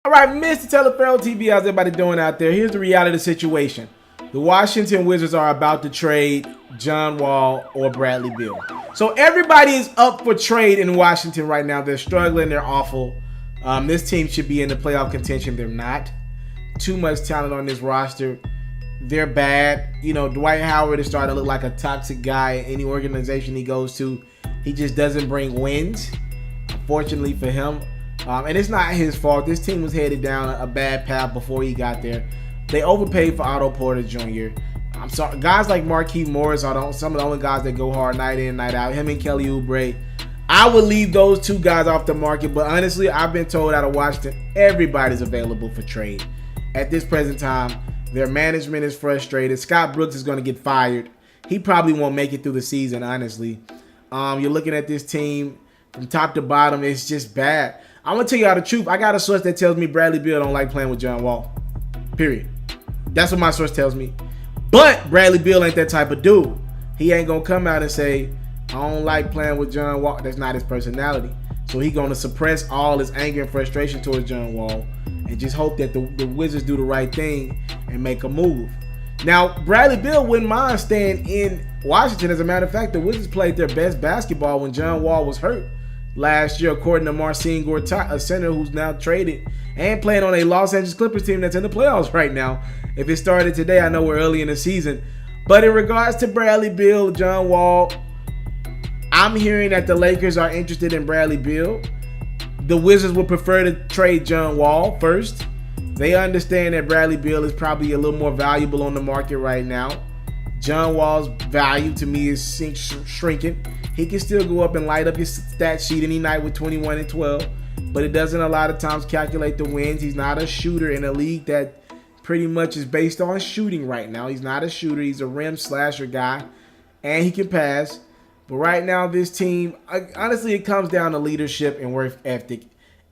All right, Mr. Teleferro TV, how's everybody doing out there? Here's the reality of the situation. The Washington Wizards are about to trade John Wall or Bradley Beal. So everybody is up for trade in Washington right now. They're struggling. They're awful. This team should be in the playoff contention. They're not. Too much talent on this roster. They're bad. You know, Dwight Howard is starting to look like a toxic guy in any organization he goes to. He just doesn't bring wins, unfortunately for him. And it's not his fault. This team was headed down a bad path before he got there. They overpaid for Otto Porter Jr. I'm sorry. Guys like Marquise Morris are some of the only guys that go hard night in, night out. Him and Kelly Oubre. I would leave those two guys off the market. But honestly, I've been told out of Washington, everybody's available for trade. At this present time, their management is frustrated. Scott Brooks is going to get fired. He probably won't make it through the season, honestly. You're looking at this team from top to bottom. It's just bad. I'm going to tell you all the truth. I got a source that tells me Bradley Beal don't like playing with John Wall. Period. That's what my source tells me. But Bradley Beal ain't that type of dude. He ain't going to come out and say, I don't like playing with John Wall. That's not his personality. So he's going to suppress all his anger and frustration towards John Wall and just hope that the Wizards do the right thing and make a move. Now, Bradley Beal wouldn't mind staying in Washington. As a matter of fact, the Wizards played their best basketball when John Wall was hurt last year, according to Marcin Gortat, a center who's now traded and playing on a Los Angeles Clippers team that's in the playoffs right now. If it started today, I know we're early in the season. But in regards to Bradley Beal, John Wall, I'm hearing that the Lakers are interested in Bradley Beal. The Wizards would prefer to trade John Wall first. They understand that Bradley Beal is probably a little more valuable on the market right now. John Wall's value to me is shrinking. He can still go up and light up his stat sheet any night with 21 and 12, but it doesn't a lot of times calculate the wins. He's not a shooter in a league that pretty much is based on shooting right now. He's not a shooter. He's a rim slasher guy, and he can pass. But right now, this team, honestly, it comes down to leadership and work ethic.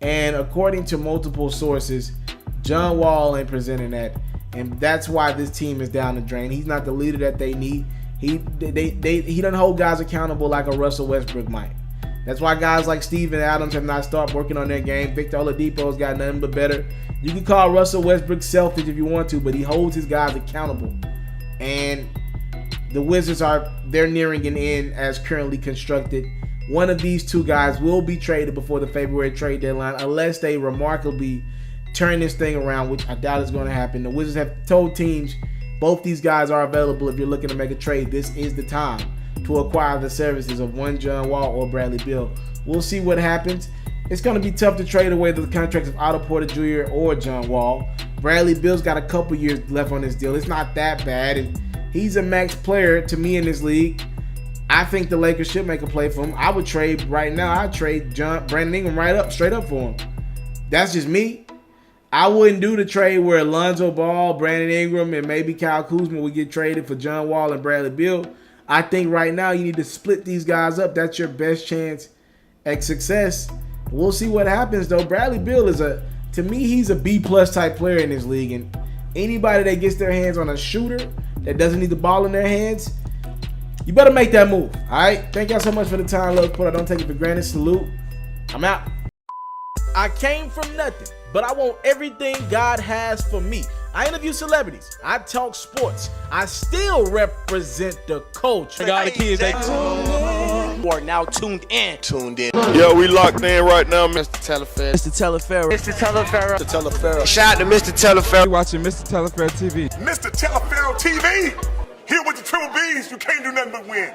And according to multiple sources, John Wall ain't presenting that. And that's why this team is down the drain. He's not the leader that they need. He doesn't hold guys accountable like a Russell Westbrook might. That's why guys like Steven Adams have not started working on their game. Victor Oladipo's got nothing but better. You can call Russell Westbrook selfish if you want to, but he holds his guys accountable. And the Wizards they're nearing an end as currently constructed. One of these two guys will be traded before the February trade deadline unless they remarkably turn this thing around, which I doubt is going to happen. The Wizards have told teams both these guys are available if you're looking to make a trade. This is the time to acquire the services of one John Wall or Bradley Beal. We'll see what happens. It's going to be tough to trade away the contracts of Otto Porter Jr. or John Wall. Bradley Beal's got a couple years left on his deal. It's not that bad, and he's a max player to me in this league. I think the Lakers should make a play for him. I would trade right now. I'd trade Brandon Ingram straight up for him. That's just me. I wouldn't do the trade where Alonzo Ball, Brandon Ingram, and maybe Kyle Kuzma would get traded for John Wall and Bradley Beal. I think right now you need to split these guys up. That's your best chance at success. We'll see what happens, though. Bradley Beal to me, he's a B-plus type player in this league. And anybody that gets their hands on a shooter that doesn't need the ball in their hands, you better make that move. All right? Thank y'all so much for the time, love, support. I don't take it for granted. Salute. I'm out. I came from nothing, but I want everything God has for me. I interview celebrities. I talk sports. I still represent the culture. I got the kids. You are now tuned in. Yeah, we locked in right now, Mr. Teleferro. Mr. Teleferro. Mr. Teleferro. Mr. Teleferro. Shout out to Mr. Teleferro. You're watching Mr. Teleferro TV. Mr. Teleferro TV. Here with the triple B's, you can't do nothing but win.